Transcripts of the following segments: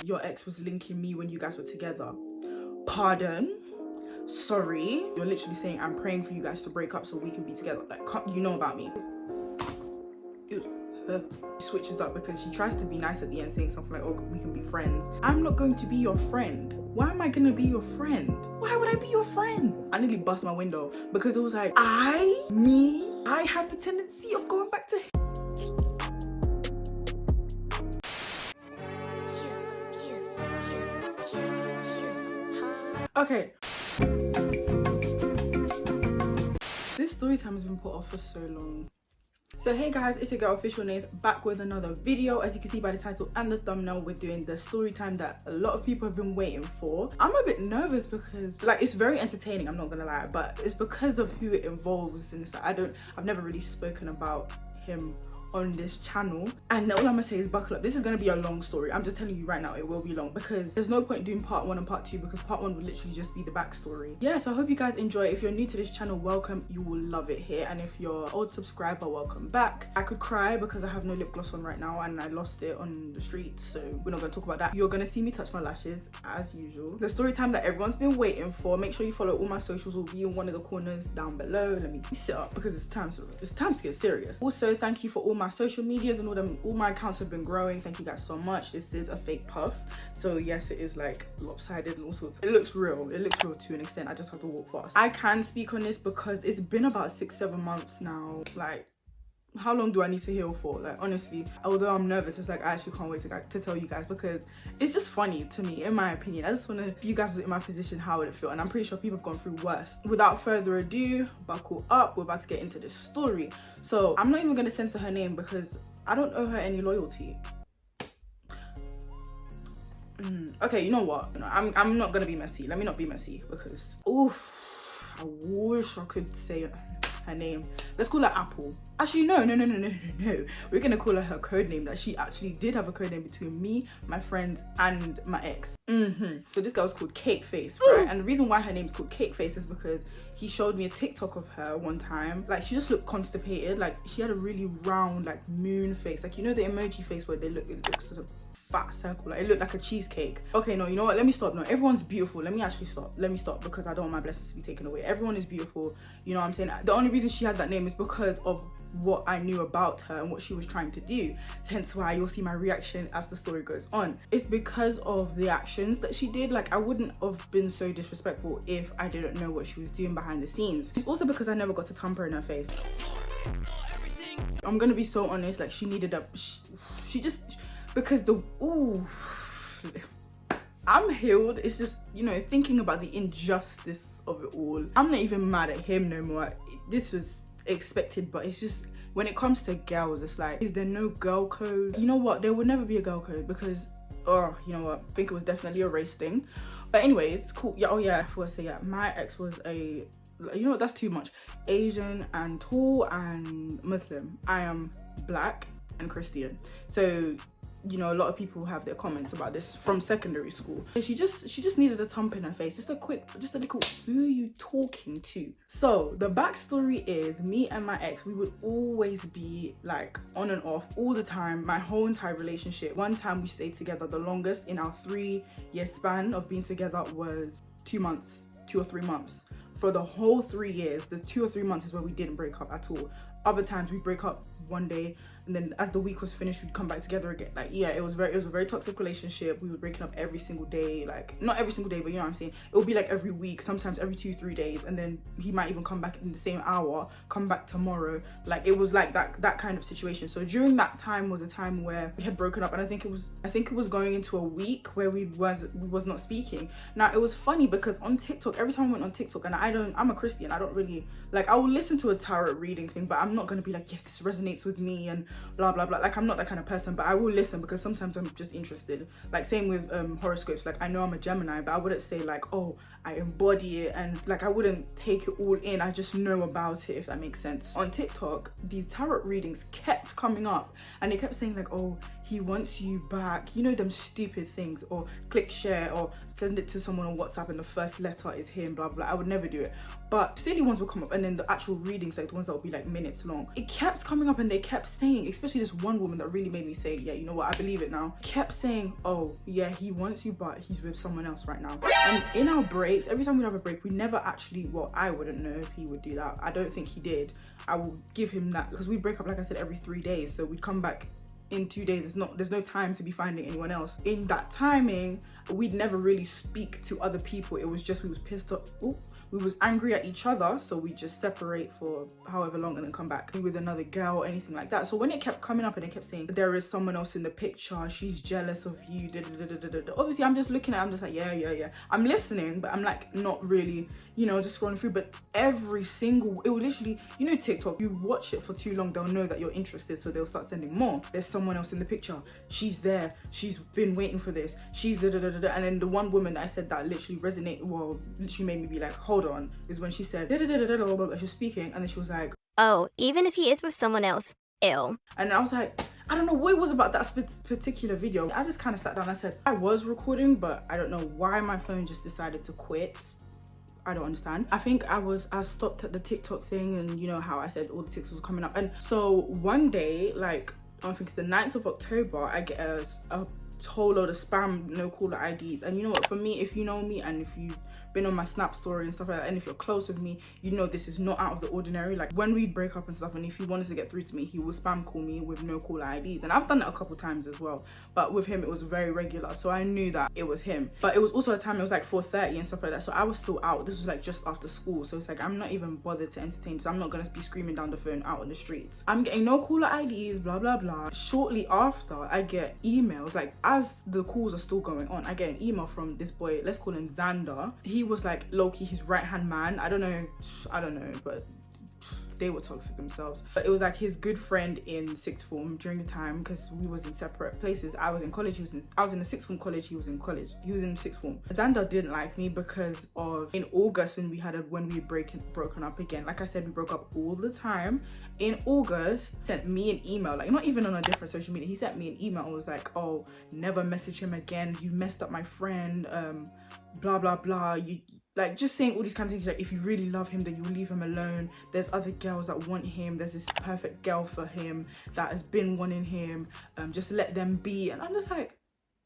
your ex was linking me when you guys were together. Pardon? Sorry? You're literally saying I'm praying for you guys to break up so we can be together. Like, you know about me. She switches up because she tries to be nice at the end, saying something like, oh, we can be friends. I'm not going to be your friend. Why am I gonna be your friend? Why would I be your friend? I nearly bust my window because it was like, I have the tendency of going back to him. Okay. This story time has been put off for so long. So hey guys, it's your girl Official Names back with another video. As you can see by the title and the thumbnail, we're doing the story time that a lot of people have been waiting for. I'm a bit nervous because like it's very entertaining, I'm not gonna lie, but it's because of who it involves, and it's like I've never really spoken about him on this channel, and all I'm gonna say is buckle up. This is gonna be a long story. I'm just telling you right now, it will be long because there's no point doing part 1 and part 2 because part 1 would literally just be the backstory. Yeah, so I hope you guys enjoy. If you're new to this channel, welcome, you will love it here, and if you're an old subscriber, welcome back. I could cry because I have no lip gloss on right now and I lost it on the street, so we're not gonna talk about that. You're gonna see me touch my lashes as usual. The story time that everyone's been waiting for. Make sure you follow all my socials, will be in one of the corners down below. Let me sit up because it's time to get serious. Also, thank you for all my social medias and all my accounts have been growing. Thank you guys so much. This is a fake puff, so yes, it is like lopsided and all sorts. It looks real to an extent. I just have to walk fast. I can speak on this because it's been about 6-7 months now. Like, how long do I need to heal for? Like, honestly, although I'm nervous, it's like I actually can't wait to tell you guys because it's just funny to me, in my opinion. I just want to, if you guys was in my position, how would it feel? And I'm pretty sure people have gone through worse. Without further ado, buckle up, we're about to get into this story. So I'm not even going to censor her name because I don't owe her any loyalty. Okay, you know what? No, I'm not gonna be messy. Let me not be messy because oof, I wish I could say her name. Let's call her Apple. Actually, no. We're gonna call her code name that she actually did have a code name between me, my friends, and my ex. So this girl's called Cake Face, right? And the reason why her name's called Cake Face is because he showed me a TikTok of her one time. Like, she just looked constipated. Like, she had a really round, like, moon face. Like, you know the emoji face where it looks sort of fat circle, like it looked like a cheesecake. Okay, no, you know what, let me stop. No, everyone's beautiful. Let me stop because I don't want my blessings to be taken away. Everyone is beautiful, you know what I'm saying? The only reason she had that name is because of what I knew about her and what she was trying to do, hence why you'll see my reaction as the story goes on. It's because of the actions that she did. Like, I wouldn't have been so disrespectful if I didn't know what she was doing behind the scenes. It's also because I never got to thump her in her face. I'm gonna be so honest, like, she needed a she just, because I'm healed. It's just, you know, thinking about the injustice of it all. I'm not even mad at him no more. This was expected, but it's just, when it comes to girls, it's like, is there no girl code? You know what, there would never be a girl code because, oh, you know what, I think it was definitely a race thing. But anyway, it's cool. Yeah, oh yeah, I forgot to say, yeah, my ex was a, you know what, that's too much, Asian and tall and Muslim. I am black and Christian, so you know, a lot of people have their comments about this from secondary school. She just needed a thump in her face, just a little, who are you talking to? So the backstory is, me and my ex, we would always be like on and off all the time, my whole entire relationship. One time we stayed together, the longest in our 3-year span of being together was 2 or 3 months. For the whole 3 years, the 2 or 3 months is where we didn't break up at all. Other times we break up one day, and then as the week was finished, we'd come back together again. Like, yeah, it was a very toxic relationship. We were breaking up every single day, like not every single day, but you know what I'm saying, it would be like every week, sometimes every 2-3 days, and then he might even come back in the same hour, come back tomorrow. Like, it was like that kind of situation. So during that time was a time where we had broken up, and I think it was going into a week where we was not speaking. Now, it was funny because on TikTok, every time I went on TikTok, and I'm a Christian, I don't really, like, I will listen to a tarot reading thing, but I'm not gonna be like, yes, this resonates with me and blah blah blah. Like, I'm not that kind of person, but I will listen because sometimes I'm just interested. Like, same with horoscopes. Like, I know I'm a Gemini, but I wouldn't say like, oh, I embody it, and like I wouldn't take it all in. I just know about it, if that makes sense. On TikTok, these tarot readings kept coming up, and they kept saying like, oh, he wants you back, you know, them stupid things, or click share or send it to someone on WhatsApp and the first letter is him, blah blah. I would never do it, but silly ones will come up, and then the actual readings, like the ones that will be like minutes weeks long. It kept coming up and they kept saying, especially this one woman that really made me say, yeah, you know what, I believe it now, kept saying, oh yeah, he wants you but he's with someone else right now. And in our breaks, every time we'd have a break, we never actually, well, I wouldn't know if he would do that. I don't think he did. I will give him that, because we break up, like I said, every 3 days, so we'd come back in 2 days. There's no time to be finding anyone else. In that timing, we'd never really speak to other people. It was just, we was pissed off. Ooh, we was angry at each other, so we just separate for however long and then come back with another girl or anything like that. So when it kept coming up and it kept saying there is someone else in the picture, she's jealous of you, obviously I'm just looking at it, I'm just like, yeah, I'm listening, but I'm like not really, you know, just scrolling through. But every single, it would literally, you know, TikTok, you watch it for too long, they'll know that you're interested, so they'll start sending more. There's someone else in the picture, she's there, she's been waiting for this, she's and then the one woman that I said that literally resonated, well, literally made me be like, hold on, is when she said she was speaking, and then she was like, oh, even if he is with someone else, ew. And I was like, I don't know what it was about that particular video. I just kind of sat down, I said, I was recording, but I don't know why my phone just decided to quit. I don't understand. I think I stopped at the TikTok thing, and you know how I said all the TikToks were coming up. And so one day, like I think it's the 9th of October, I get a whole load of spam no caller IDs. And you know what, for me, if you know me and if you've been on my Snap story and stuff like that, and if you're close with me, you know this is not out of the ordinary. Like when we break up and stuff, and if he wanted to get through to me, he will spam call me with no caller IDs. And I've done that a couple times as well, but with him it was very regular, so I knew that it was him. But it was also a time, it was like 4:30 and stuff like that, so I was still out. This was like just after school, so it's like I'm not even bothered to entertain, so I'm not gonna be screaming down the phone out on the streets. I'm getting no caller IDs, blah blah blah. Shortly after, I get emails, like as the calls are still going on, I get an email from this boy, let's call him Xander. He was like low-key his right-hand man. I don't know, but they were toxic themselves. But it was like his good friend in sixth form during the time, because we was in separate places. I was in college, I was in the sixth form college, he was in college, he was in sixth form. Xander didn't like me because of, in August when we broken up again, like I said, we broke up all the time. In August, sent me an email, like not even on a different social media, he sent me an email and was like, oh, never message him again, you messed up my friend, blah blah blah, you like just saying all these kind of things, like if you really love him then you leave him alone, there's other girls that want him, there's this perfect girl for him that has been wanting him, just let them be. And I'm just like,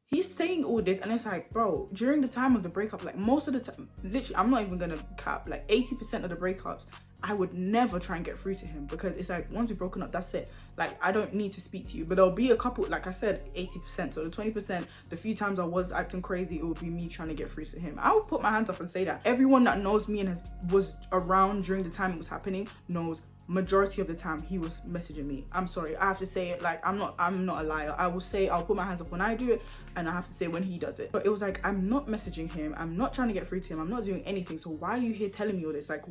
he's saying all this, and it's like, bro, during the time of the breakup, like most of the time, literally, I'm not even gonna cap, like 80% of the breakups, I would never try and get through to him, because it's like, once we've broken up, that's it. Like, I don't need to speak to you. But there'll be a couple, like I said, 80%. So the 20%, the few times I was acting crazy, it would be me trying to get through to him. I would put my hands up and say that. Everyone that knows me and was around during the time it was happening knows majority of the time he was messaging me. I'm sorry, I have to say it, like I'm not a liar. I will say, I'll put my hands up when I do it, and I have to say when he does it. But it was like, I'm not messaging him, I'm not trying to get through to him, I'm not doing anything. So why are you here telling me all this? Like,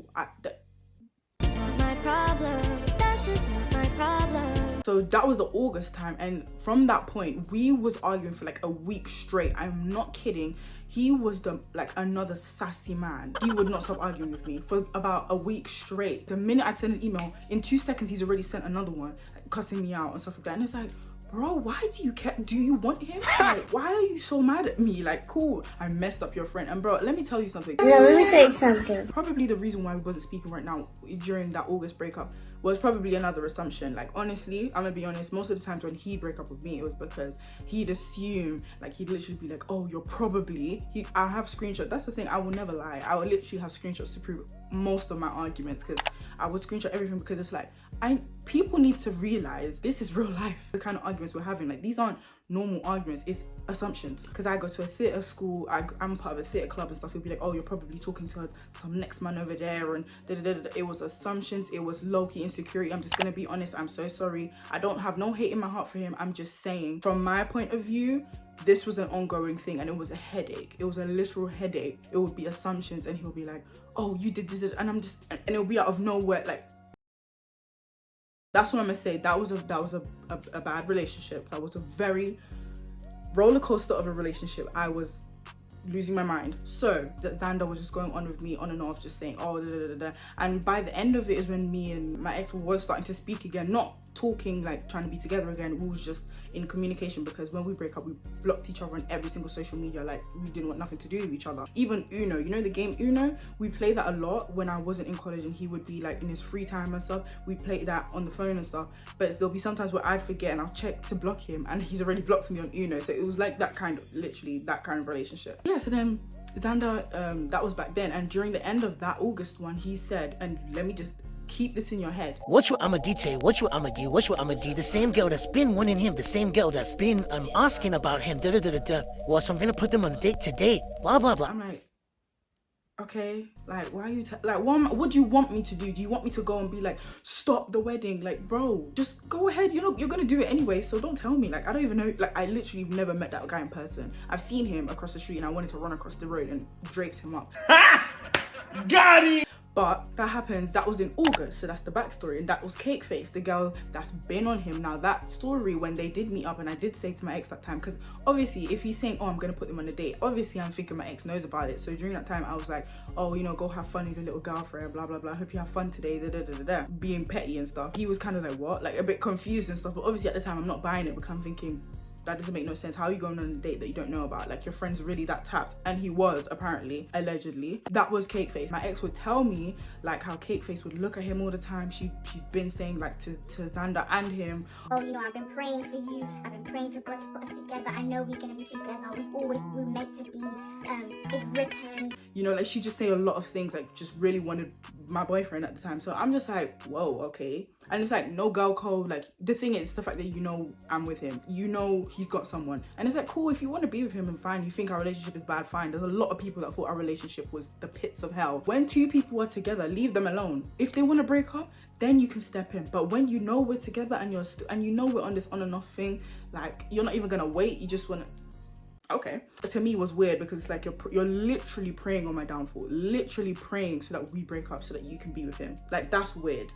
Not my problem, that's just not my problem. So that was the August time, and from that point we was arguing for like a week straight. I'm not kidding. He was like another sassy man. He would not stop arguing with me for about a week straight. The minute I sent an email, in 2 seconds he's already sent another one, cussing me out and stuff like that. And it's like, bro, why do you want him? Like, why are you so mad at me? Like, cool, I messed up your friend. And bro, let me tell you something. No, let me say something. Probably the reason why we wasn't speaking right now during that August breakup was probably another assumption. Like, honestly, I'm gonna be honest, most of the times when he'd break up with me, it was because he'd assume, like he'd literally be like, oh, you're probably, I have screenshots. That's the thing, I will never lie. I would literally have screenshots to prove most of my arguments, because I would screenshot everything, because it's like, people need to realize this is real life. The kind of arguments we're having, like these aren't normal arguments, it's assumptions. Because I go to a theatre school, I'm part of a theatre club and stuff. He'll be like, oh, you're probably talking to some next man over there, and it was assumptions, it was low-key insecurity. I'm just gonna be honest, I'm so sorry. I don't have no hate in my heart for him. I'm just saying, from my point of view, this was an ongoing thing, and it was a headache. It was a literal headache. It would be assumptions, and he'll be like, oh, you did this, and I'm just, and it'll be out of nowhere. Like, that's what I'm gonna say. That was a bad relationship. That was a very roller coaster of a relationship. I was losing my mind. So that Xander was just going on with me on and off, just saying, oh, and by the end of it is when me and my ex was starting to speak again, not talking, like trying to be together again. We was just in communication, because when we break up, we blocked each other on every single social media. Like, we didn't want nothing to do with each other. Even Uno, you know the game Uno? We play that a lot when I wasn't in college and he would be like in his free time and stuff. We played that on the phone and stuff, but there'll be sometimes where I'd forget and I'll check to block him and he's already blocked me on Uno. So it was like that kind of, literally that kind of relationship. Yeah, so then Xander, that was back then, and during the end of that August one, he said, and let me just keep this in your head. What you I'ma do? What you I'ma do? What you I'ma do? The same girl that's been wanting him, the same girl that's been asking about him. Well, so I'm gonna put them on a date today. Blah blah blah. I'm like, okay, like, why are you like, what do you want me to do? Do you want me to go and be like, stop the wedding? Like, bro, just go ahead. You're gonna do it anyway, so don't tell me. Like, I don't even know. Like, I literally never met that guy in person. I've seen him across the street and I wanted to run across the road and drapes him up. Got it! But that happens, that was in August, so that's the backstory. And that was Cake Face, the girl that's been on him. Now that story, when they did meet up, and I did say to my ex that time, because obviously if he's saying, oh, I'm gonna put them on a date, obviously I'm thinking my ex knows about it. So during that time I was like, oh, you know, go have fun with your little girlfriend, blah blah blah, hope you have fun today, being petty and stuff. He was kind of like, what? Like, a bit confused and stuff, but obviously at the time I'm not buying it, because I'm thinking, that doesn't make no sense. How are you going on a date that you don't know about? Like, your friend's really that tapped. And he was, apparently, allegedly. That was Cake Face. My ex would tell me like how Cake Face would look at him all the time. She's been saying like to Xander and him, Oh, you know, I've been praying for you. I've been praying for God to put us together. I know we're gonna be together. We're meant to be. It's written. you know, like, she just say a lot of things, like just really wanted my boyfriend at the time. So I'm just like, whoa, okay. And it's like, no girl code. Like, the thing is the fact that, you know, I'm with him, you know he's got someone, and it's like, cool, if you want to be with him, and fine. You think our relationship is bad, fine. There's a lot of people that thought our relationship was the pits of hell. When two people are together, leave them alone. If they want to break up, then you can step in. But when you know we're together and you know we're on this on and off thing, like, you're not even gonna wait, you just want to. Okay, to me it was weird, because it's like you're literally praying on my downfall, literally praying so that we break up so that you can be with him. Like, that's weird.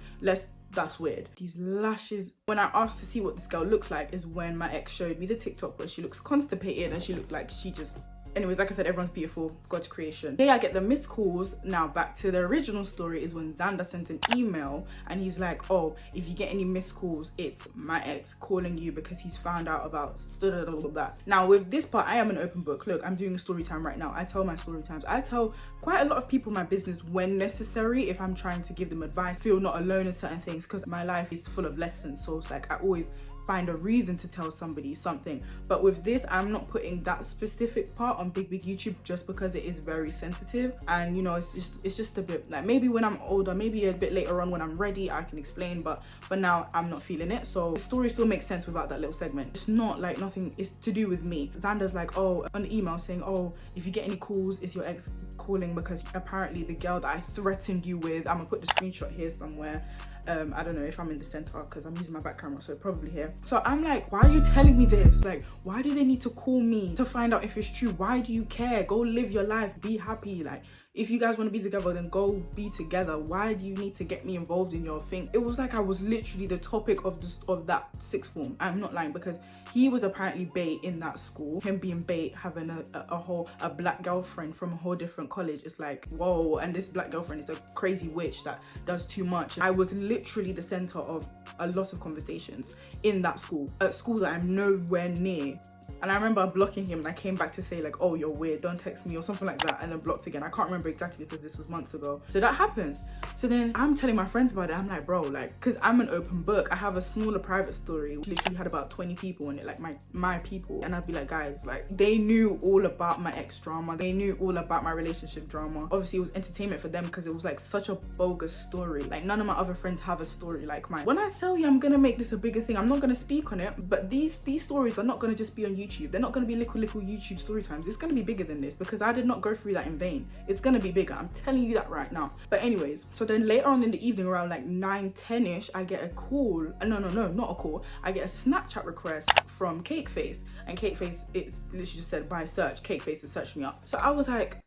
That's weird. These lashes, when I asked to see what this girl looked like, is when my ex showed me the TikTok where she looks constipated and she looked like she just, anyways, like I said, everyone's beautiful, God's creation. Today I get the missed calls. Now back to the original story is when Xander sent an email and he's like, oh, if you get any missed calls, it's my ex calling you because he's found out about that. Now with this part, I am an open book. Look, I'm doing a story time right now. I tell my story times. I tell quite a lot of people my business when necessary, if I'm trying to give them advice, feel not alone in certain things, because my life is full of lessons. So it's like, I always find a reason to tell somebody something. But with this, I'm not putting that specific part on big YouTube just because it is very sensitive, and you know, it's just a bit like, maybe when I'm older, maybe a bit later on when I'm ready, I can explain, but for now I'm not feeling it. So the story still makes sense without that little segment. It's not like nothing is to do with me. Xander's like, oh, on the email saying, oh, if you get any calls, it's your ex calling because apparently the girl that I threatened you with, I'm gonna put the screenshot here somewhere. I don't know if I'm in the center because I'm using my back camera, so probably here. So I'm like, why are you telling me this? Like, why do they need to call me to find out if it's true? Why do you care? Go live your life, be happy. Like, if you guys want to be together, then go be together. Why do you need to get me involved in your thing? It was like I was literally the topic of that sixth form. I'm not lying, because he was apparently bait in that school. Him being bait, having a black girlfriend from a whole different college. It's like, whoa. And this black girlfriend is a crazy witch that does too much. I was literally the center of a lot of conversations in that school, a school that I'm nowhere near. And I remember blocking him, and I came back to say like, oh, you're weird, don't text me or something like that, and then blocked again. I can't remember exactly because this was months ago. So that happens. So then I'm telling my friends about it. I'm like, bro, like, because I'm an open book. I have a smaller private story, which literally had about 20 people in it, like my people. And I'd be like, guys, like, they knew all about my ex drama. They knew all about my relationship drama. Obviously it was entertainment for them because it was like such a bogus story. Like, none of my other friends have a story like mine. When I tell you I'm gonna make this a bigger thing, I'm not gonna speak on it, but these stories are not gonna just be on YouTube. They're not going to be little YouTube story times. It's going to be bigger than this, because I did not go through that in vain. It's going to be bigger. I'm telling you that right now. But anyways, so then later on in the evening, around like 9-10ish, I get a call. No, not a call. I get a Snapchat request from Cake Face, and Cake Face, it's literally just said by search. Cake Face has searched me up. So I was like,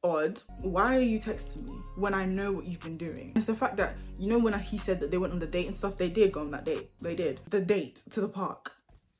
odd, why are you texting me when I know what you've been doing? It's the fact that, you know, when he said that they went on the date and stuff, they did go on that date. They did. The date to the park.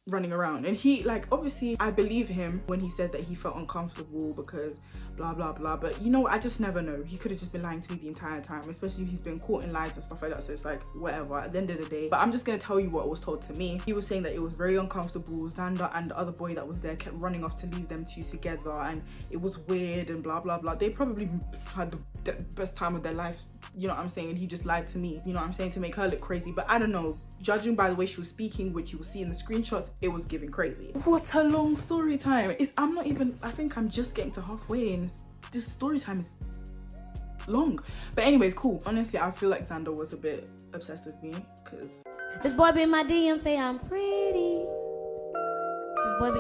running around. And he, like, obviously I believe him when he said that he felt uncomfortable because blah blah blah, but you know, I just never know. He could have just been lying to me the entire time, especially if he's been caught in lies and stuff like that. So it's like whatever at the end of the day. But I'm just gonna tell you what was told to me. He was saying that it was very uncomfortable. Xander and the other boy that was there kept running off to leave them two together, and it was weird and blah blah blah. They probably had the best time of their life, you know what I'm saying, and he just lied to me, you know what I'm saying, to make her look crazy. But I don't know, judging by the way she was speaking, which you will see in the screenshots, it was giving crazy. What a long story time. I think I'm just getting to halfway and this story time is long. But anyways, cool. Honestly, I feel like Xander was a bit obsessed with me because this boy be in my DM say I'm pretty.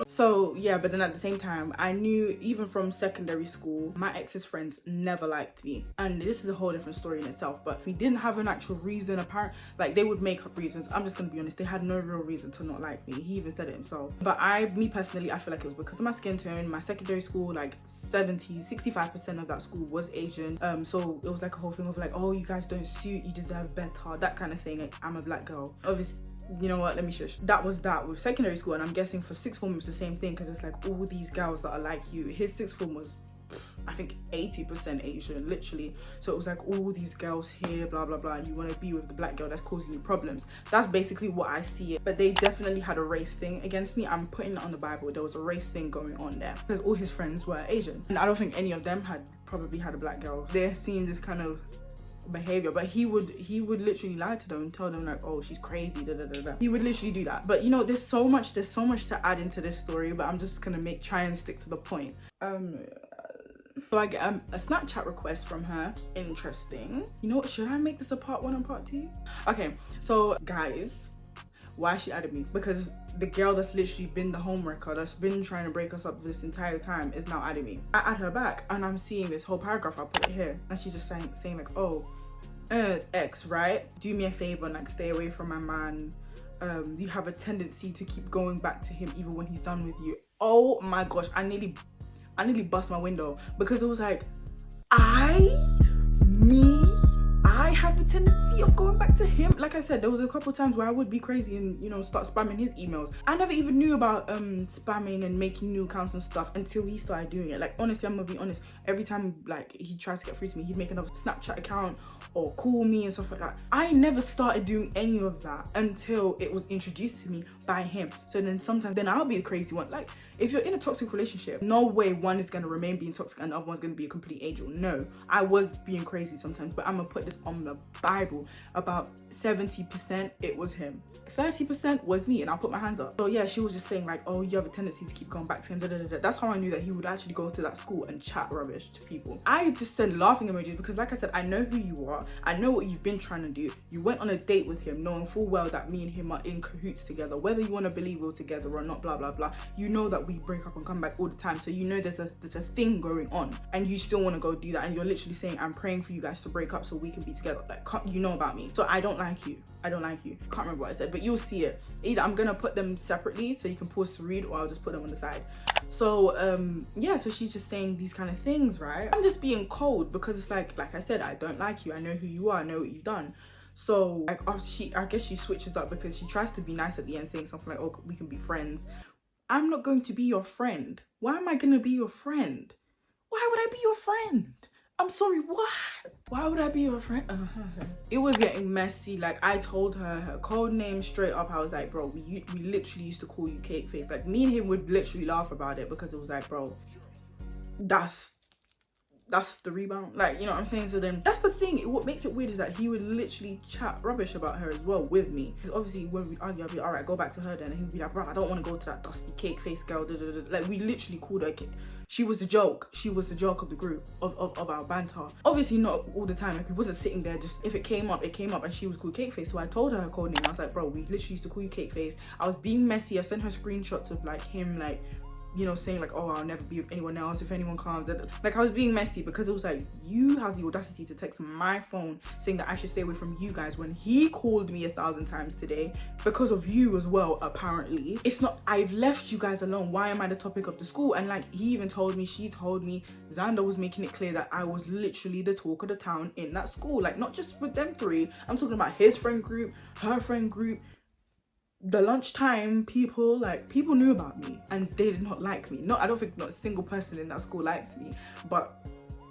So yeah, but then at the same time, I knew even from secondary school, my ex's friends never liked me. And this is a whole different story in itself, but we didn't have an actual reason. Apparent, like, they would make up reasons. I'm just gonna be honest, they had no real reason to not like me. He even said it himself. But me personally, I feel like it was because of my skin tone. My secondary school, like 65% of that school was Asian. So it was like a whole thing of like, oh, you guys don't suit, you deserve better, that kind of thing. Like, I'm a black girl. Obviously, you know what, let me shush. That was that with secondary school, and I'm guessing for sixth form it was the same thing, because it's like all these girls that are like you. His sixth form was, I think, 80% Asian, literally. So it was like all these girls here, blah blah blah, you want to be with the black girl that's causing you problems. That's basically what I see it. But they definitely had a race thing against me. I'm putting it on the Bible. There was a race thing going on there because all his friends were Asian, and I don't think any of them probably had a black girl. They're seeing this kind of behavior, but he would literally lie to them and tell them like, oh, she's crazy, da, da, da, da. He would literally do that. But you know, there's so much to add into this story, but I'm just gonna try and stick to the point. So I get a Snapchat request from her. Interesting. You know what, should I make this a part 1 and part 2? Okay, so guys, why she added me? Because the girl that's literally been the homewrecker, that's been trying to break us up this entire time, is now adding me. I add her back and I'm seeing this whole paragraph. I'll put it here, and she's just saying like, oh, it's X, right? Do me a favor and like stay away from my man. You have a tendency to keep going back to him even when he's done with you. Oh my gosh, I nearly bust my window, because it was like, I have the tendency of going back to him. Like I said, there was a couple times where I would be crazy and, you know, start spamming his emails. I never even knew about spamming and making new accounts and stuff until he started doing it. Like, honestly, I'm gonna be honest, every time like he tries to get through to me, he'd make another Snapchat account or call me and stuff like that. I never started doing any of that until it was introduced to me by him. So then sometimes I'll be the crazy one. Like, if you're in a toxic relationship, no way one is gonna remain being toxic and the other one's gonna be a complete angel. No, I was being crazy sometimes, but I'm gonna put this on the Bible. About 70% it was him, 30% was me, and I'll put my hands up. So yeah, she was just saying like, oh, you have a tendency to keep going back to him, da, da, da, da. That's how I knew that he would actually go to that school and chat rubbish to people. I just sent laughing emojis because, like I said, I know who you are, I know what you've been trying to do. You went on a date with him knowing full well that me and him are in cahoots together, whether you want to believe we're together or not, blah blah blah. You know that we break up and come back all the time, so you know there's a thing going on, and you still want to go do that, and you're literally saying, I'm praying for you guys to break up so we can be together. Like, you know about me, so I don't like you. Can't remember what I said, but you'll see it. Either I'm gonna put them separately so you can pause to read, or I'll just put them on the side. So yeah, so she's just saying these kind of things, right? I'm just being cold because it's like I said, I don't like you, I know who you are, I know what you've done. So like, I guess she switches up because she tries to be nice at the end, saying something like, oh, we can be friends. I'm not going to be your friend. Why am I gonna be your friend? Why would I be your friend? I'm sorry, what? Why would I be your friend? It was getting messy. Like, I told her code name straight up. I was like, bro, we literally used to call you Cake Face. Like, me and him would literally laugh about it because it was like, bro, that's the rebound. Like, you know what I'm saying? So then that's the thing. What makes it weird is that he would literally chat rubbish about her as well with me. Because obviously when we argue, I'll be all right, go back to her then. And he'd be like, bro, I don't want to go to that dusty Cake Face girl. Da, da, da. Like, we literally called her she was the joke. She was the joke of the group, of our banter. Obviously not all the time. Like, it wasn't sitting there, just if it came up, and she was called Cake Face. So I told her code name. I was like, bro, we literally used to call you Cake Face. I was being messy. I sent her screenshots of like him, like, you know, saying like, oh, I'll never be with anyone else if anyone comes. Like, I was being messy because it was like, you have the audacity to text my phone saying that I should stay away from you guys when he called me 1,000 times today because of you as well, apparently. It's not, I've left you guys alone. Why am I the topic of the school? And like, she told me, Xander was making it clear that I was literally the talk of the town in that school. Like, not just with them three. I'm talking about his friend group, her friend group, the lunchtime people knew about me and they did not like me. I don't think not a single person in that school liked me, but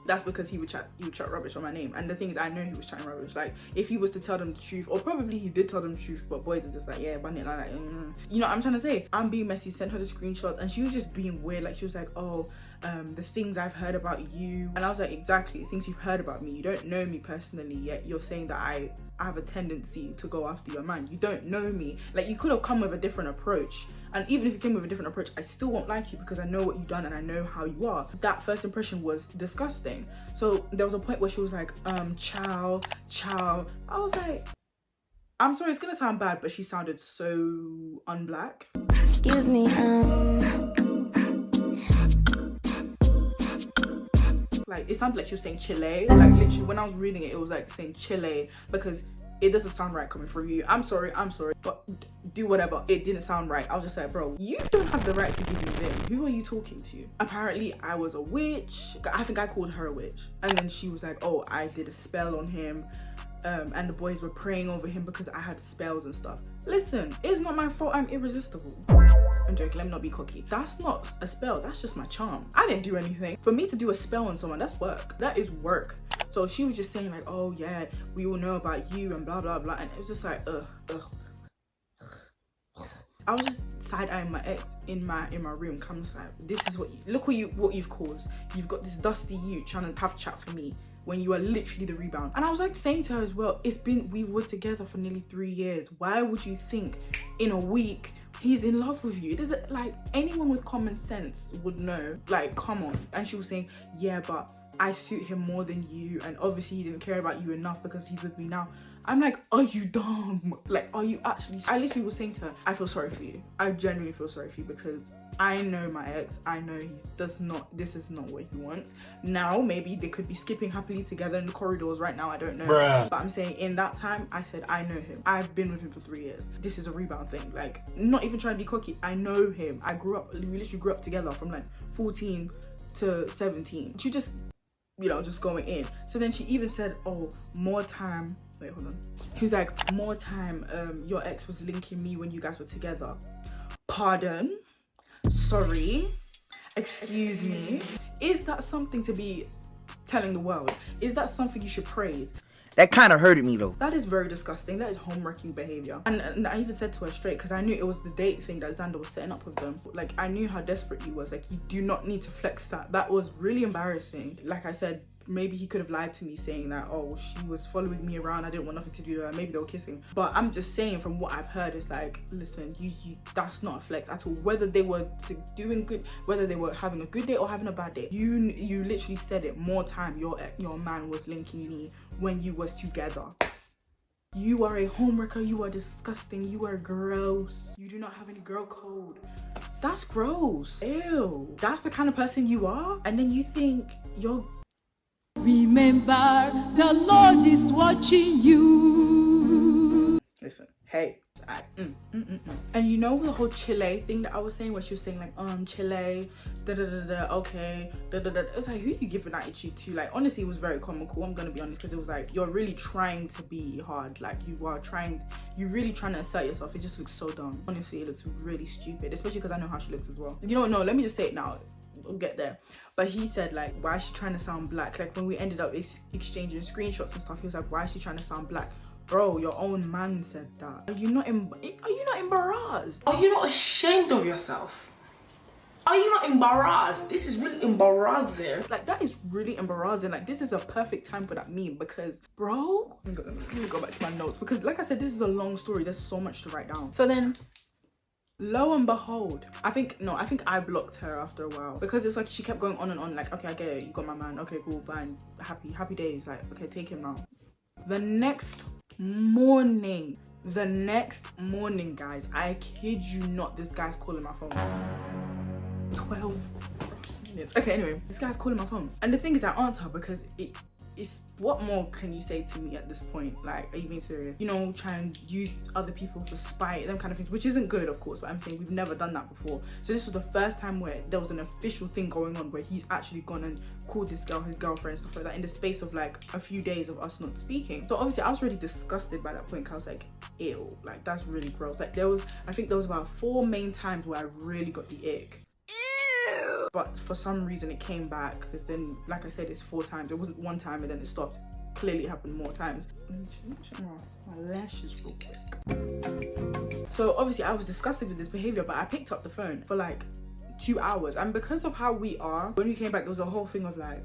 that's because he would chat rubbish on my name. And the thing is, I know he was chatting rubbish. Like, if he was to tell them the truth, or probably he did tell them the truth, but boys are just like, yeah, bunny, like, you know what I'm trying to say? I'm being messy, sent her the screenshots, and she was just being weird. Like, she was like, oh, the things I've heard about you. And I was like, exactly, things you've heard about me. You don't know me personally, yet you're saying that I have a tendency to go after your man. You don't know me. Like, you could have come with a different approach. And even if you came with a different approach, I still won't like you because I know what you've done and I know how you are. That first impression was disgusting. So there was a point where she was like, ciao. I was like, I'm sorry, it's gonna sound bad, but she sounded so unblack. Excuse me, Like, it sounded like she was saying Chile. Like, literally, when I was reading it, it was like saying Chile because it doesn't sound right coming from you. I'm sorry, but do whatever. It didn't sound right. I was just like, bro, you don't have the right to give me this. Who are you talking to? Apparently, I was a witch. I think I called her a witch. And then she was like, oh, I did a spell on him. And the boys were praying over him because I had spells and stuff. Listen, it's not my fault I'm irresistible. I'm joking, let me not be cocky. That's not a spell, that's just my charm. I didn't do anything. For me to do a spell on someone, that's work. That is work. So she was just saying like, oh yeah, we all know about you and blah, blah, blah. And it was just like, ugh. I was just side-eyeing my ex in my room, kind of like, this is what you've caused. You've got this dusty you trying to have chat for me when you are literally the rebound. And I was like saying to her as well, we were together for nearly 3 years. Why would you think in a week he's in love with you? It doesn't, like, anyone with common sense would know, like, come on. And she was saying, yeah, but I suit him more than you, and obviously he didn't care about you enough because he's with me now. I'm like, are you dumb? Like, are you actually? I literally was saying to her, I feel sorry for you. I genuinely feel sorry for you because I know my ex. I know this is not what he wants. Now, maybe they could be skipping happily together in the corridors right now. I don't know. Bruh. But I'm saying in that time, I said, I know him. I've been with him for 3 years. This is a rebound thing. Like, not even trying to be cocky. I know him. we literally grew up together from like 14 to 17. She just, you know, just going in. So then she even said, oh, more time. Wait, hold on. She was like, more time, your ex was linking me when you guys were together. Pardon? Sorry? Excuse me? Is that something to be telling the world? Is that something you should praise? That kind of hurted me though. That is very disgusting. That is home-wrecking behavior. And I even said to her straight, because I knew it was the date thing that Xander was setting up with them. Like, I knew how desperate he was. Like, you do not need to flex that. That was really embarrassing. Like I said, maybe he could have lied to me saying that, oh, she was following me around, I didn't want nothing to do with her, maybe they were kissing. But I'm just saying, from what I've heard, it's like, listen, you that's not a flex at all. Whether they were doing good, whether they were having a good day or having a bad day, you literally said it more time. Your man was linking me when you was together. You are a homewrecker, you are disgusting, you are gross. You do not have any girl code. That's gross. Ew. That's the kind of person you are? And then you think you're... Remember, the Lord is watching you. Listen, hey, and you know the whole Chile thing that I was saying, where she was saying like, Chile, okay, It was like, who are you giving attitude to? Like, honestly, it was very comical. I'm gonna be honest, because it was like, you're really trying to be hard. Like, you're really trying to assert yourself. It just looks so dumb. Honestly, it looks really stupid, especially because I know how she looks as well. You don't know. Let me just say it now. We'll get there. But he said like, why is she trying to sound black? Like, when we ended up exchanging screenshots and stuff, he was like, why is she trying to sound black? Bro, your own man said that. Are you not embarrassed? Are you not ashamed of yourself? Are you not embarrassed? This is really embarrassing. Like, that is really embarrassing. Like, this is a perfect time for that meme because, bro, let me go back to my notes, because like I said, this is a long story. There's so much to write down. So then, lo and behold, I think I blocked her after a while, because it's like she kept going on and on, like, okay, I get it, you got my man, okay, cool, fine, happy days, like, okay, take him now. The next morning, guys, I kid you not, this guy's calling my phone. 12 minutes. Okay, anyway, this guy's calling my phone, and the thing is, I answer because it's what more can you say to me at this point? Like, are you being serious? You know, try and use other people for spite, them kind of things, which isn't good, of course, but I'm saying we've never done that before. So this was the first time where there was an official thing going on where he's actually gone and called this girl his girlfriend and stuff like that in the space of like a few days of us not speaking. So obviously I was really disgusted by that point, because I was like, ew, like that's really gross. Like I think there was about 4 main times where I really got the ick. Ew. But for some reason it came back, because then, like I said, it's 4 times. It wasn't 1 time and then it stopped. Clearly it happened more times. My lashes real quick. So obviously I was disgusted with this behavior, but I picked up the phone for like 2 hours, and because of how we are, when we came back there was a whole thing of like,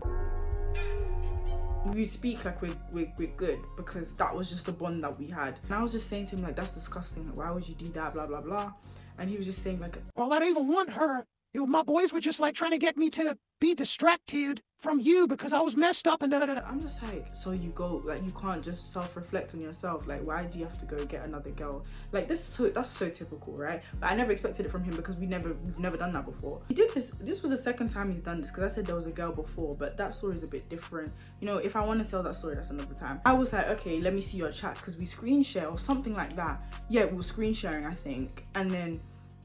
we speak like we're good, because that was just the bond that we had. And I was just saying to him like, that's disgusting, like, why would you do that, blah blah blah. And he was just saying like, well, I don't even want her. My boys were just like trying to get me to be distracted from you because I was messed up and da-da-da. I'm just like, so you go, like, you can't just self-reflect on yourself. Like, why do you have to go get another girl? Like, that's so typical, right? But I never expected it from him, because we've never done that before. He did this was the second time he's done this, because I said there was a girl before, but that story is a bit different. You know, if I want to tell that story, that's another time. I was like, okay, let me see your chats, because we screen share or something like that. Yeah, we were screen sharing, I think. And then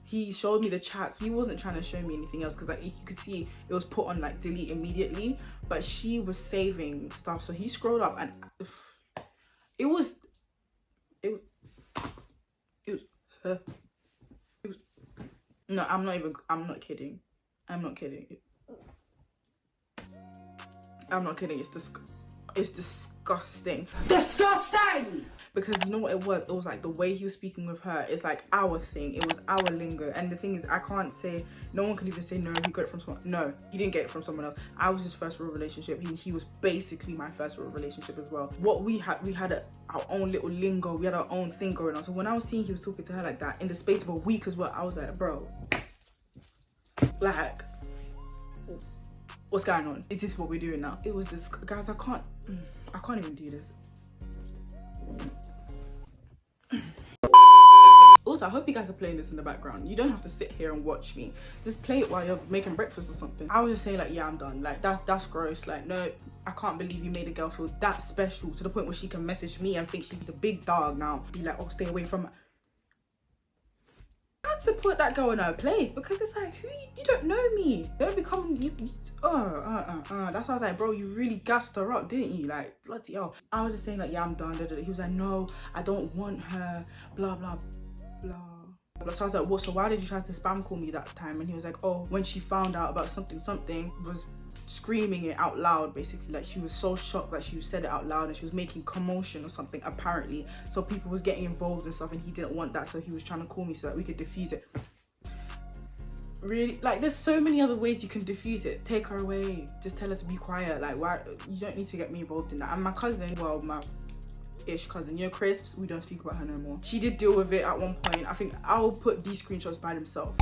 he showed me the chats. He wasn't trying to show me anything else, because like you could see it was put on like delete immediately, but she was saving stuff. So he scrolled up and it was no, I'm not kidding. It's disgusting. Disgusting! Because you know what it was like the way he was speaking with her. It's like our thing, it was our lingo. And the thing is, I can't say, no one can even say no, he got it from someone. No, he didn't get it from someone else. I was his first real relationship. He was basically my first real relationship as well. What we had our own little lingo, we had our own thing going on. So when I was seeing he was talking to her like that in the space of a week as well, I was like, bro, like, what's going on? Is this what we're doing now? It was this, guys, I can't even do this. Also, I hope you guys are playing this in the background. You don't have to sit here and watch me. Just play it while you're making breakfast or something. I was just saying like, yeah, I'm done. Like, that's gross. Like, no, I can't believe you made a girl feel that special to the point where she can message me and think she's the big dog now. Be like, oh, stay away from her. I had to put that girl in her place, because it's like, you don't know me. Don't become that's why I was like, bro, you really gassed her up, didn't you? Like, bloody hell. I was just saying like, yeah, I'm done. He was like, no, I don't want her, blah blah blah. So I was like, what? So why did you try to spam call me that time? And he was like, oh, when she found out about something, was screaming it out loud, basically. Like, she was so shocked that she said it out loud, and she was making commotion or something, apparently. So people was getting involved and stuff, and he didn't want that, so he was trying to call me so that we could diffuse it. Really? Like, there's so many other ways you can diffuse it. Take her away. Just tell her to be quiet. Like, why? You don't need to get me involved in that. And my cousin, well, my ish cousin, you know, Crisps, we don't speak about her no more. She did deal with it at one point. I think I'll put these screenshots by themselves.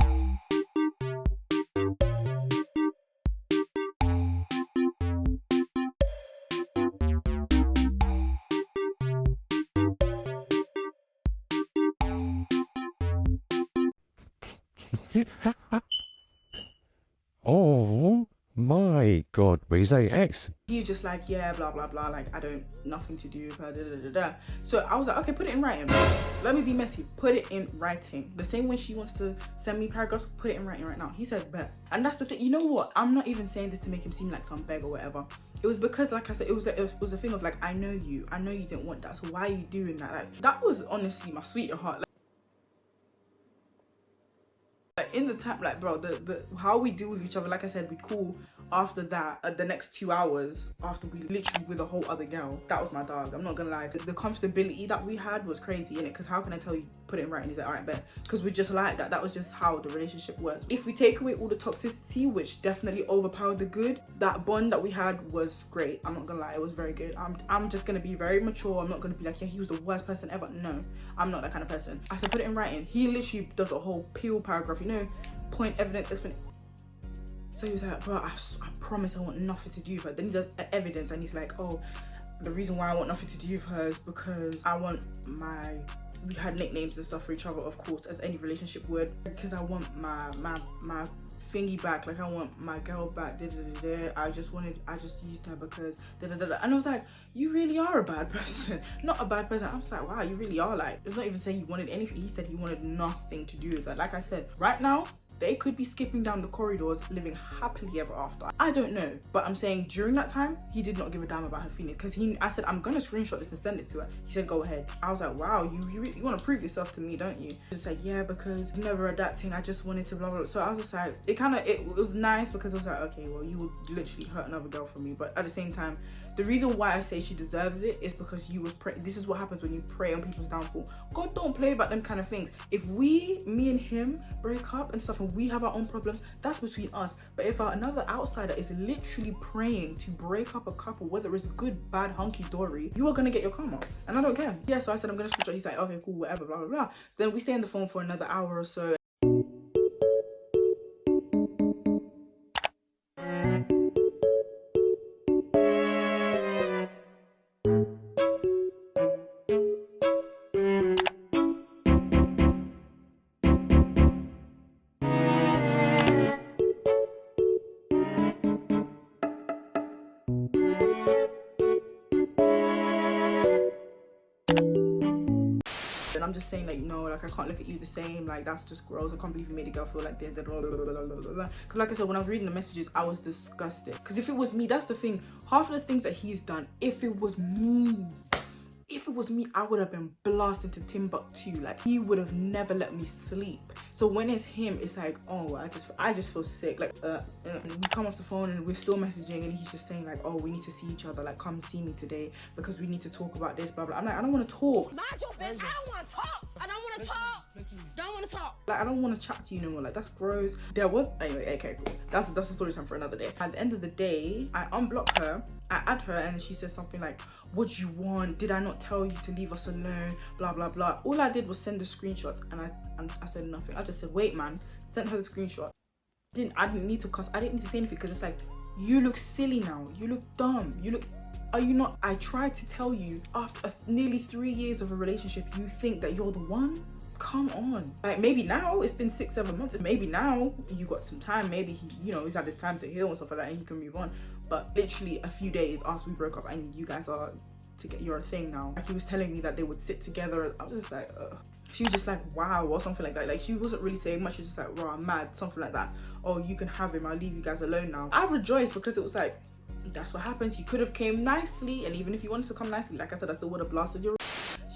Oh my god, where's AX? He was just like, yeah, blah blah blah, like, I don't, nothing to do with her, da da da da. So I was like, okay, put it in writing. Let me be messy, put it in writing. The same way she wants to send me paragraphs, put it in writing right now. He said, bet. And that's the thing, you know what? I'm not even saying this to make him seem like some beg or whatever. It was because, like I said, it was a thing of like, I know you didn't want that, so why are you doing that? Like, that was honestly my sweetheart. Like, in the time, like, bro, the how we deal with each other, like I said, we call after that, the next 2 hours after we literally with a whole other girl. That was my dog, I'm not gonna lie. The comfortability that we had was crazy, innit? Because how can I tell you, put it in writing? He's like, all right, bet. Because we're just like that. That was just how the relationship was. If we take away all the toxicity, which definitely overpowered the good, that bond that we had was great. I'm not gonna lie, it was very good. I'm just gonna be very mature. I'm not gonna be like, yeah, he was the worst person ever. No, I'm not that kind of person. I said, put it in writing. He literally does a whole peel paragraph, you know, point, evidence, explanation. So he was like, bro, I promise I want nothing to do with her. Then he does evidence, and he's like, oh, the reason why I want nothing to do with her is because I want we had nicknames and stuff for each other, of course, as any relationship would, because I want my thingy back, like I want my girl back, I just used her because and I was like, you really are a bad person. Not a bad person. I was like, wow, you really are. Like, it's not even saying he wanted anything. He said he wanted nothing to do with that. Like I said, right now they could be skipping down the corridors, living happily ever after. I don't know, but I'm saying during that time he did not give a damn about her feelings, because I said, I'm gonna screenshot this and send it to her. He said, go ahead. I was like, wow, you want to prove yourself to me, don't you? Just like, yeah, because never adapting, I just wanted to blah blah blah. So I was just like, it was nice, because I was like, okay, well, you would literally hurt another girl for me, but at the same time, the reason why I say she deserves it is because you was this is what happens when you prey on people's downfall. God don't play about them kind of things. If me and him break up and stuff and we have our own problems, that's between us. But if another outsider is literally praying to break up a couple, whether it's good, bad, hunky-dory, you are gonna get your karma, and I don't care. Yeah, so I said, I'm gonna screenshot. He's like, okay, cool, whatever, blah blah blah. So then we stay on the phone for another hour or so. And I'm just saying, like, no, like, I can't look at you the same, like, that's just gross. I can't believe you made a girl feel like this, because like I said, when I was reading the messages, I was disgusted. Because if it was me, that's the thing, half of the things that he's done, if it was me, I would have been blasted to Timbuktu. Like, he would have never let me sleep. So when it's him, it's like, oh, I just feel sick. Like, and we come off the phone and we're still messaging, and he's just saying like, oh, we need to see each other. Like, come see me today because we need to talk about this, blah blah. I'm like, I don't want to talk. Mind your business. I don't want to talk. I don't want to talk. Don't want to talk. Like, I don't want to chat to you no more. Like, that's gross. Anyway, okay, cool. That's a story time for another day. At the end of the day, I unblock her, I add her, and she says something like, what do you want? Did I not tell you to leave us alone? Blah blah blah. All I did was send the screenshots, and I said nothing. I just said, wait, man. Sent her the screenshot. I didn't need to cuss. I didn't need to say anything, because it's like, you look silly now. You look dumb. Are you not? I tried to tell you, after nearly 3 years of a relationship, you think that you're the one? Come on. Like, maybe now, it's been 6-7 months, maybe now you got some time, maybe he, he's had his time to heal and stuff like that, and he can move on. But literally a few days after we broke up, and you guys are you're a thing now. Like, he was telling me that they would sit together. I was just like, ugh. She was just like, wow, or something like that. Like, she wasn't really saying much. She was just like, wow, I'm mad, something like that. Oh, you can have him, I'll leave you guys alone now. I rejoiced, because it was like, that's what happened. You could have came nicely, and even if you wanted to come nicely, like I said, I still would have blasted your.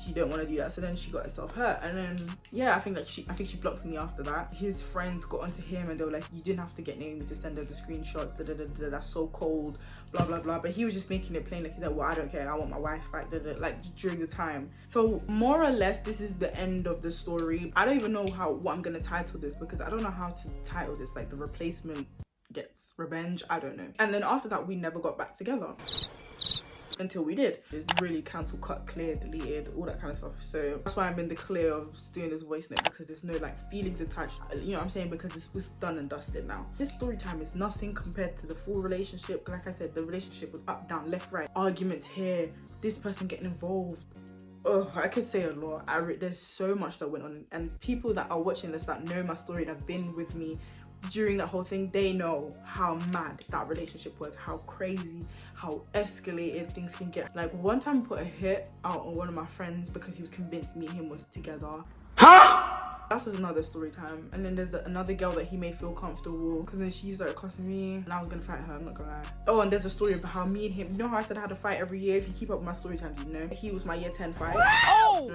She didn't want to do that, so then she got herself hurt, and then yeah, I think she blocked me after that. His friends got onto him, and they were like, you didn't have to get Naomi to send her the screenshots, that's so cold, blah blah blah. But he was just making it plain, like, he's like, well, I don't care, I want my wife back, like, during the time. So more or less, this is the end of the story. I don't even know what I'm gonna title this, because I don't know how to title this, like, the replacement gets revenge, I don't know. And then after that, we never got back together until we did. It's really cancel, cut, clear, deleted, all that kind of stuff. So that's why I'm in the clear of doing this voice note, because there's no like feelings attached, you know what I'm saying, because it's just done and dusted now. This story time is nothing compared to the full relationship. Like I said, the relationship was up, down, left, right, arguments here, this person getting involved. Oh, I could say a lot. There's so much that went on, and people that are watching this that know my story, that have been with me during that whole thing, they know how mad that relationship was, how crazy, how escalated things can get. Like, one time I put a hit out on one of my friends because he was convinced me and him was together. That's another story time. And then there's another girl that he made feel comfortable, because then she started crossing me and I was gonna fight her, I'm not gonna lie. Oh, and there's a story about how me and him, you know how I said I had to fight every year? If you keep up with my story times, you know he was my year 10 fight. Oh!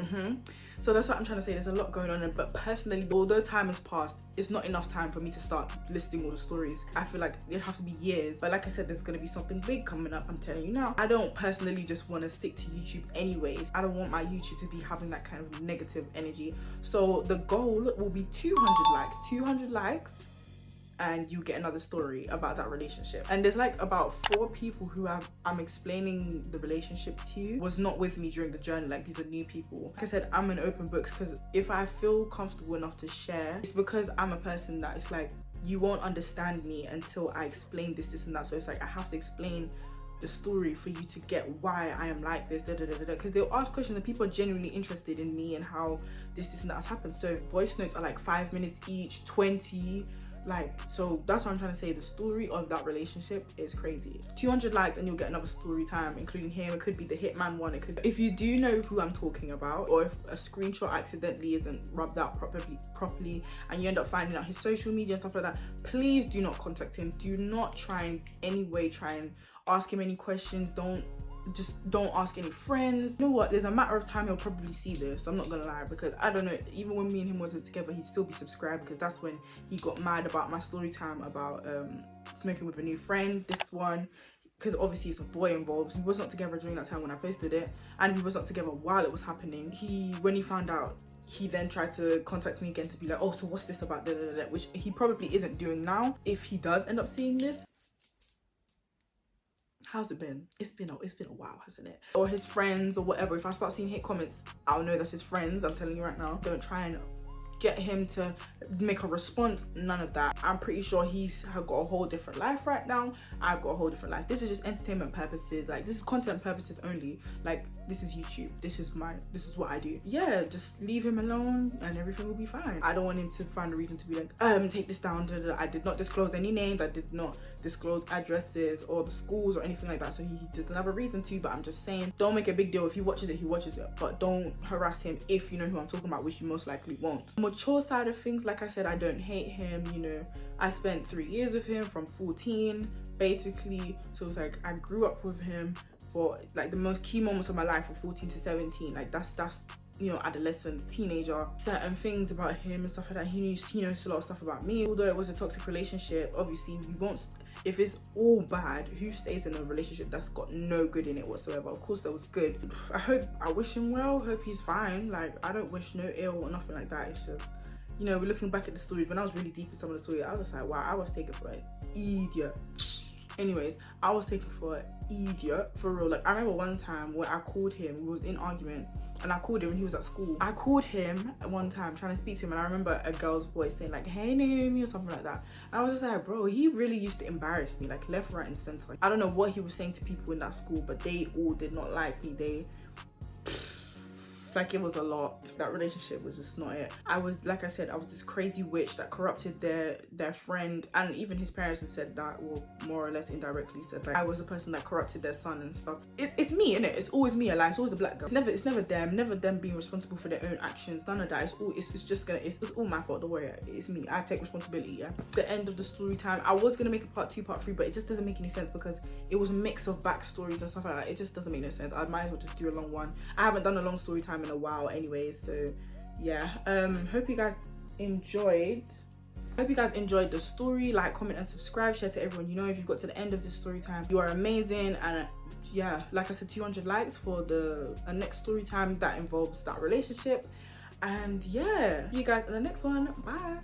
So that's what I'm trying to say. There's a lot going on, but personally, although time has passed, it's not enough time for me to start listing all the stories. I feel like it has to be years. But like I said, there's gonna be something big coming up, I'm telling you now. I don't personally just want to stick to YouTube anyways. I don't want my YouTube to be having that kind of negative energy. So the goal will be 200 likes, and you get another story about that relationship. And there's like about 4 people who I'm explaining the relationship to was not with me during the journey. Like, these are new people. Like I said, I'm an open book, because if I feel comfortable enough to share, it's because I'm a person that it's like, you won't understand me until I explain this and that. So it's like, I have to explain the story for you to get why I am like this, because they'll ask questions and people are genuinely interested in me and how this and that has happened. So voice notes are like 5 minutes each, 20, Like, so that's what I'm trying to say. The story of that relationship is crazy. 200 likes and you'll get another story time, including him. It could be the hitman one. It could, if you do know who I'm talking about, or if a screenshot accidentally isn't rubbed out properly and you end up finding out his social media and stuff like that, please do not contact him. Do not try and anyway try and ask him any questions. Don't ask any friends. You know what, there's a matter of time he'll probably see this, I'm not gonna lie, because I don't know, even when me and him wasn't together, he'd still be subscribed, because that's when he got mad about my story time about smoking with a new friend, this one, because obviously it's a boy involved. He was not together during that time when I posted it, and he was not together while it was happening. When he found out, he then tried to contact me again to be like, oh, so what's this about, which he probably isn't doing now. If he does end up seeing this, how's it been? It's been a while, hasn't it? Or his friends or whatever. If I start seeing hate comments, I'll know that's his friends. I'm telling you right now. Don't try and get him to make a response. None of that. I'm pretty sure he's got a whole different life right now. I've got a whole different life. This is just entertainment purposes. Like, this is content purposes only. Like, this is YouTube. This is what I do. Yeah, just leave him alone and everything will be fine. I don't want him to find a reason to be like, take this down. I did not disclose any names. I did not disclose addresses or the schools or anything like that. So he doesn't have a reason to, but I'm just saying, don't make a big deal. If he watches it, he watches it. But don't harass him if you know who I'm talking about, which you most likely won't. Mature side of things, like I said, I don't hate him. You know, I spent 3 years with him from 14 basically, so it's like I grew up with him for like the most key moments of my life from 14 to 17. Like that's you know, adolescence, teenager. Certain things about him and stuff like that, he knows a lot of stuff about me. Although it was a toxic relationship, obviously you won't, if it's all bad, who stays in a relationship that's got no good in it whatsoever? Of course there was good. I wish him well, hope he's fine. Like, I don't wish no ill or nothing like that. It's just, you know, we're looking back at the stories. When I was really deep in some of the stories, I was just like, wow, I was taken for an idiot. Anyways, I was taken for an idiot, for real. Like, I remember one time where I called him, we was in argument, and I called him when he was at school. I called him one time trying to speak to him, and I remember a girl's voice saying like, hey Naomi, or something like that. And I was just like, bro, he really used to embarrass me, like left, right and center. I don't know what he was saying to people in that school, but they all did not like me. Like, it was a lot. That relationship was just not it. I was, like I said, I was this crazy witch that corrupted their friend, and even his parents have said that, or more or less indirectly said like I was the person that corrupted their son and stuff. It's me, innit? It's always me, it's always the black girl. It's never them being responsible for their own actions. None of that. It's all my fault. Don't worry, it's me. I take responsibility. Yeah. The end of the story time. I was gonna make a part 2, part 3, but it just doesn't make any sense because it was a mix of backstories and stuff like that. It just doesn't make no sense. I might as well just do a long one. I haven't done a long story time in a while anyways, so yeah. Hope you guys enjoyed the story. Like, comment and subscribe, share to everyone you know. If you've got to the end of this story time, you are amazing. And yeah, like I said, 200 likes for the next story time that involves that relationship. And yeah, see you guys in the next one. Bye.